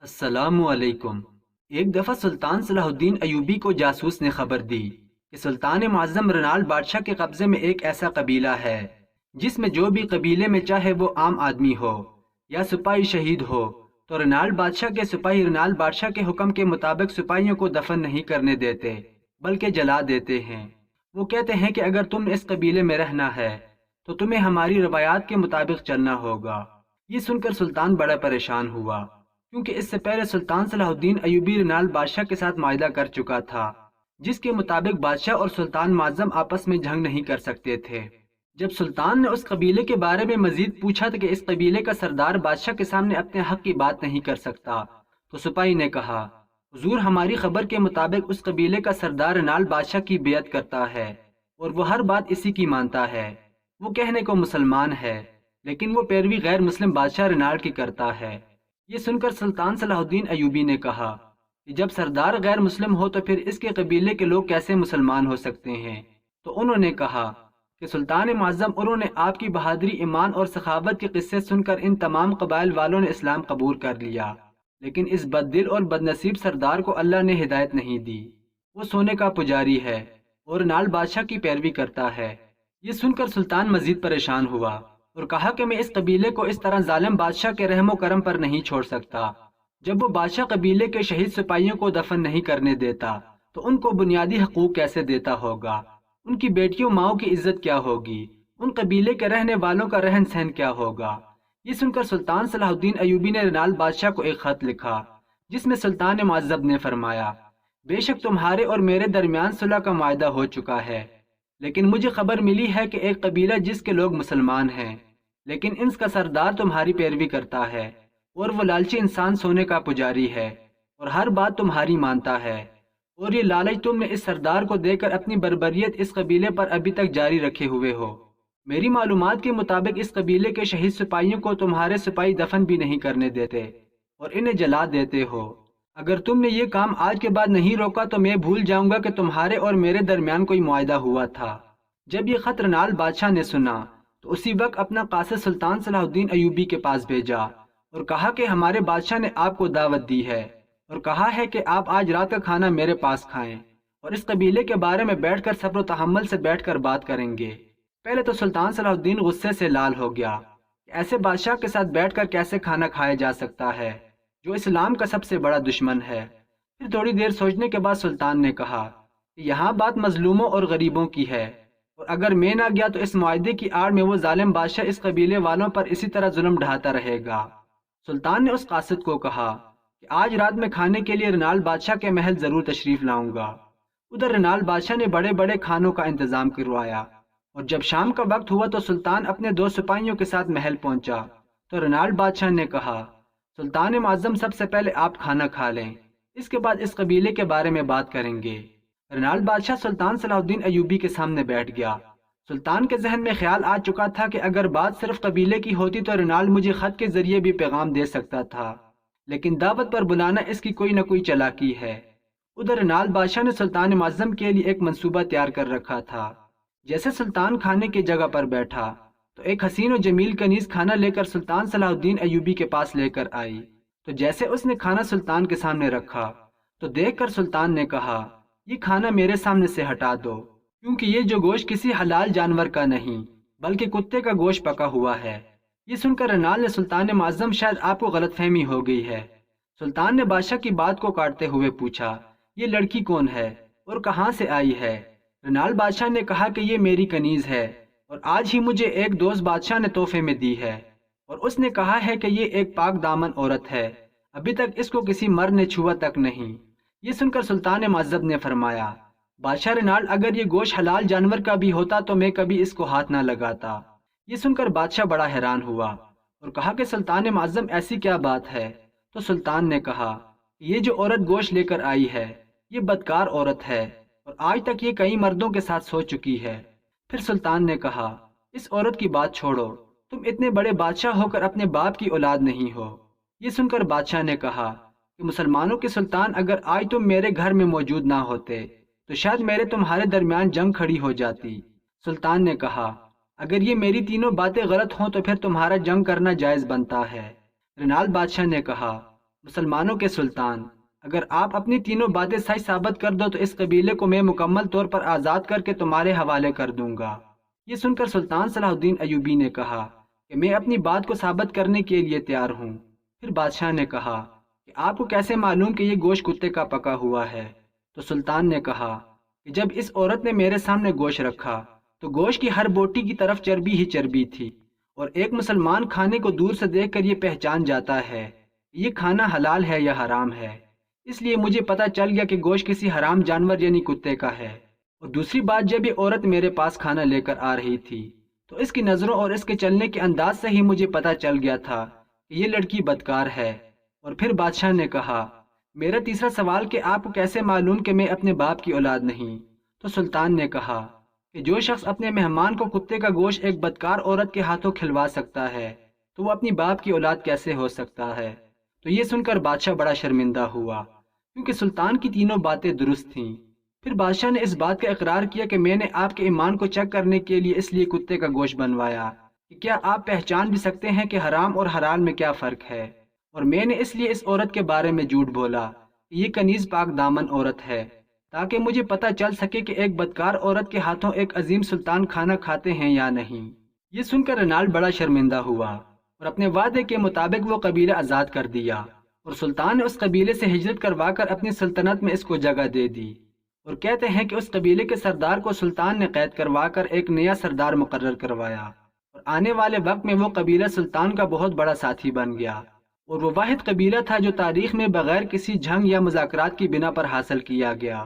السلام علیکم۔ ایک دفعہ سلطان صلاح الدین ایوبی کو جاسوس نے خبر دی کہ سلطان معظم رنال بادشاہ کے قبضے میں ایک ایسا قبیلہ ہے جس میں جو بھی قبیلے میں چاہے وہ عام آدمی ہو یا سپاہی شہید ہو تو رنال بادشاہ کے سپاہی رنال بادشاہ کے حکم کے مطابق سپاہیوں کو دفن نہیں کرنے دیتے بلکہ جلا دیتے ہیں۔ وہ کہتے ہیں کہ اگر تم نے اس قبیلے میں رہنا ہے تو تمہیں ہماری روایات کے مطابق چلنا ہوگا۔ یہ سن کر سلطان بڑا پریشان ہوا، کیونکہ اس سے پہلے سلطان صلاح الدین ایوبی رنال بادشاہ کے ساتھ معاہدہ کر چکا تھا جس کے مطابق بادشاہ اور سلطان معظم آپس میں جنگ نہیں کر سکتے تھے۔ جب سلطان نے اس قبیلے کے بارے میں مزید پوچھا تھا کہ اس قبیلے کا سردار بادشاہ کے سامنے اپنے حق کی بات نہیں کر سکتا تو سپاہی نے کہا، حضور ہماری خبر کے مطابق اس قبیلے کا سردار رنال بادشاہ کی بیعت کرتا ہے اور وہ ہر بات اسی کی مانتا ہے۔ وہ کہنے کو مسلمان ہے لیکن وہ پیروی غیر مسلم بادشاہ رنال کی کرتا ہے۔ یہ سن کر سلطان صلاح الدین ایوبی نے کہا کہ جب سردار غیر مسلم ہو تو پھر اس کے قبیلے کے لوگ کیسے مسلمان ہو سکتے ہیں؟ تو انہوں نے کہا کہ سلطان معظم، انہوں نے آپ کی بہادری، ایمان اور سخاوت کے قصے سن کر ان تمام قبائل والوں نے اسلام قبول کر لیا، لیکن اس بد دل اور بد نصیب سردار کو اللہ نے ہدایت نہیں دی۔ وہ سونے کا پجاری ہے اور رنال بادشاہ کی پیروی کرتا ہے۔ یہ سن کر سلطان مزید پریشان ہوا اور کہا کہ میں اس قبیلے کو اس طرح ظالم بادشاہ کے رحم و کرم پر نہیں چھوڑ سکتا۔ جب وہ بادشاہ قبیلے کے شہید سپاہیوں کو دفن نہیں کرنے دیتا تو ان کو بنیادی حقوق کیسے دیتا ہوگا؟ ان کی بیٹیوں ماؤں کی عزت کیا ہوگی؟ ان قبیلے کے رہنے والوں کا رہن سہن کیا ہوگا؟ یہ سن کر سلطان صلاح الدین ایوبی نے رنال بادشاہ کو ایک خط لکھا جس میں سلطان معظم نے فرمایا، بے شک تمہارے اور میرے درمیان صلح کا معاہدہ ہو چکا ہے، لیکن مجھے خبر ملی ہے کہ ایک قبیلہ جس کے لوگ مسلمان ہیں لیکن ان کا سردار تمہاری پیروی کرتا ہے اور وہ لالچی انسان سونے کا پجاری ہے اور ہر بات تمہاری مانتا ہے، اور یہ لالچ تم نے اس سردار کو دے کر اپنی بربریت اس قبیلے پر ابھی تک جاری رکھے ہوئے ہو۔ میری معلومات کے مطابق اس قبیلے کے شہید سپاہیوں کو تمہارے سپاہی دفن بھی نہیں کرنے دیتے اور انہیں جلا دیتے ہو۔ اگر تم نے یہ کام آج کے بعد نہیں روکا تو میں بھول جاؤں گا کہ تمہارے اور میرے درمیان کوئی معاہدہ ہوا تھا۔ جب یہ خط رنال بادشاہ نے سنا تو اسی وقت اپنا قاصد سلطان صلاح الدین ایوبی کے پاس بھیجا اور کہا کہ ہمارے بادشاہ نے آپ کو دعوت دی ہے اور کہا ہے کہ آپ آج رات کا کھانا میرے پاس کھائیں اور اس قبیلے کے بارے میں بیٹھ کر صبر و تحمل سے بیٹھ کر بات کریں گے۔ پہلے تو سلطان صلاح الدین غصے سے لال ہو گیا کہ ایسے بادشاہ کے ساتھ بیٹھ کر کیسے کھانا کھایا جا سکتا ہے جو اسلام کا سب سے بڑا دشمن ہے۔ پھر تھوڑی دیر سوچنے کے بعد سلطان نے کہا کہ یہاں بات مظلوموں اور غریبوں کی ہے، اور اگر میں نہ گیا تو اس معاہدے کی آڑ میں وہ ظالم بادشاہ اس قبیلے والوں پر اسی طرح ظلم ڈھاتا رہے گا۔ سلطان نے اس قاصد کو کہا کہ آج رات میں کھانے کے لیے رنال بادشاہ کے محل ضرور تشریف لاؤں گا۔ ادھر رنال بادشاہ نے بڑے بڑے کھانوں کا انتظام کروایا، اور جب شام کا وقت ہوا تو سلطان اپنے دو سپاہیوں کے ساتھ محل پہنچا تو رنال بادشاہ نے کہا، سلطان معظم سب سے پہلے آپ کھانا کھا لیں، اس کے بعد اس قبیلے کے بارے میں بات کریں گے۔ رنال بادشاہ سلطان صلاح الدین ایوبی کے سامنے بیٹھ گیا۔ سلطان کے ذہن میں خیال آ چکا تھا کہ اگر بات صرف قبیلے کی ہوتی تو رنال مجھے خط کے ذریعے بھی پیغام دے سکتا تھا، لیکن دعوت پر بلانا اس کی کوئی نہ کوئی چالاکی ہے۔ ادھر رنال بادشاہ نے سلطان معظم کے لیے ایک منصوبہ تیار کر رکھا تھا۔ جیسے سلطان کھانے کی جگہ پر بیٹھا تو ایک حسین و جمیل کنیز کھانا لے کر سلطان صلاح الدین ایوبی کے پاس لے کر آئی، تو جیسے اس نے کھانا سلطان کے سامنے رکھا تو دیکھ کر سلطان نے کہا، یہ کھانا میرے سامنے سے ہٹا دو، کیونکہ یہ جو گوشت کسی حلال جانور کا نہیں بلکہ کتے کا گوشت پکا ہوا ہے۔ یہ سن کر رنال نے سلطان معظم شاید آپ کو غلط فہمی ہو گئی ہے۔ سلطان نے بادشاہ کی بات کو کاٹتے ہوئے پوچھا، یہ لڑکی کون ہے اور کہاں سے آئی ہے؟ رنال بادشاہ نے کہا کہ یہ میری کنیز ہے اور آج ہی مجھے ایک دوست بادشاہ نے تحفے میں دی ہے، اور اس نے کہا ہے کہ یہ ایک پاک دامن عورت ہے، ابھی تک اس کو کسی مرد نے چھوا تک نہیں۔ یہ سن کر سلطان معظم نے فرمایا، بادشاہ رنال اگر یہ گوشت حلال جانور کا بھی ہوتا تو میں کبھی اس کو ہاتھ نہ لگاتا۔ یہ سن کر بادشاہ بڑا حیران ہوا اور کہا کہ سلطان معظم ایسی کیا بات ہے؟ تو سلطان نے کہا کہ یہ جو عورت گوشت لے کر آئی ہے یہ بدکار عورت ہے اور آج تک یہ کئی مردوں کے ساتھ سو چکی ہے۔ پھر سلطان نے کہا، اس عورت کی بات چھوڑو، تم اتنے بڑے بادشاہ ہو کر اپنے باپ کی اولاد نہیں ہو۔ یہ سن کر بادشاہ نے کہا کہ مسلمانوں کے سلطان، اگر آج تم میرے گھر میں موجود نہ ہوتے تو شاید میرے تمہارے درمیان جنگ کھڑی ہو جاتی۔ سلطان نے کہا، اگر یہ میری تینوں باتیں غلط ہوں تو پھر تمہارا جنگ کرنا جائز بنتا ہے۔ رنال بادشاہ نے کہا، مسلمانوں کے سلطان، اگر آپ اپنی تینوں باتیں صحیح ثابت کر دو تو اس قبیلے کو میں مکمل طور پر آزاد کر کے تمہارے حوالے کر دوں گا۔ یہ سن کر سلطان صلاح الدین ایوبی نے کہا کہ میں اپنی بات کو ثابت کرنے کے لیے تیار ہوں۔ پھر بادشاہ نے کہا کہ آپ کو کیسے معلوم کہ یہ گوشت کتے کا پکا ہوا ہے؟ تو سلطان نے کہا کہ جب اس عورت نے میرے سامنے گوشت رکھا تو گوشت کی ہر بوٹی کی طرف چربی ہی چربی تھی، اور ایک مسلمان کھانے کو دور سے دیکھ کر یہ پہچان جاتا ہے یہ کھانا حلال ہے یا حرام ہے۔ اس لیے مجھے پتہ چل گیا کہ گوشت کسی حرام جانور یعنی کتے کا ہے۔ اور دوسری بات، جب یہ عورت میرے پاس کھانا لے کر آ رہی تھی تو اس کی نظروں اور اس کے چلنے کے انداز سے ہی مجھے پتہ چل گیا تھا کہ یہ لڑکی بدکار ہے۔ اور پھر بادشاہ نے کہا میرا تیسرا سوال کہ آپ کو کیسے معلوم کہ میں اپنے باپ کی اولاد نہیں؟ تو سلطان نے کہا کہ جو شخص اپنے مہمان کو کتے کا گوشت ایک بدکار عورت کے ہاتھوں کھلوا سکتا ہے تو وہ اپنی باپ کی اولاد کیسے ہو سکتا ہے؟ تو یہ سن کر بادشاہ بڑا شرمندہ ہوا کیونکہ سلطان کی تینوں باتیں درست تھیں۔ پھر بادشاہ نے اس بات کا اقرار کیا کہ میں نے آپ کے ایمان کو چیک کرنے کے لیے اس لیے کتے کا گوشت بنوایا کہ کیا آپ پہچان بھی سکتے ہیں کہ حرام اور حلال میں کیا فرق ہے، اور میں نے اس لیے اس عورت کے بارے میں جھوٹ بولا کہ یہ کنیز پاک دامن عورت ہے تاکہ مجھے پتہ چل سکے کہ ایک بدکار عورت کے ہاتھوں ایک عظیم سلطان کھانا کھاتے ہیں یا نہیں۔ یہ سن کر رینالڈ بڑا شرمندہ ہوا اور اپنے وعدے کے مطابق وہ قبیلہ آزاد کر دیا، اور سلطان نے اس قبیلے سے ہجرت کروا کر اپنی سلطنت میں اس کو جگہ دے دی۔ اور کہتے ہیں کہ اس قبیلے کے سردار کو سلطان نے قید کروا کر ایک نیا سردار مقرر کروایا، اور آنے والے وقت میں وہ قبیلہ سلطان کا بہت بڑا ساتھی بن گیا، اور وہ واحد قبیلہ تھا جو تاریخ میں بغیر کسی جنگ یا مذاکرات کی بنا پر حاصل کیا گیا۔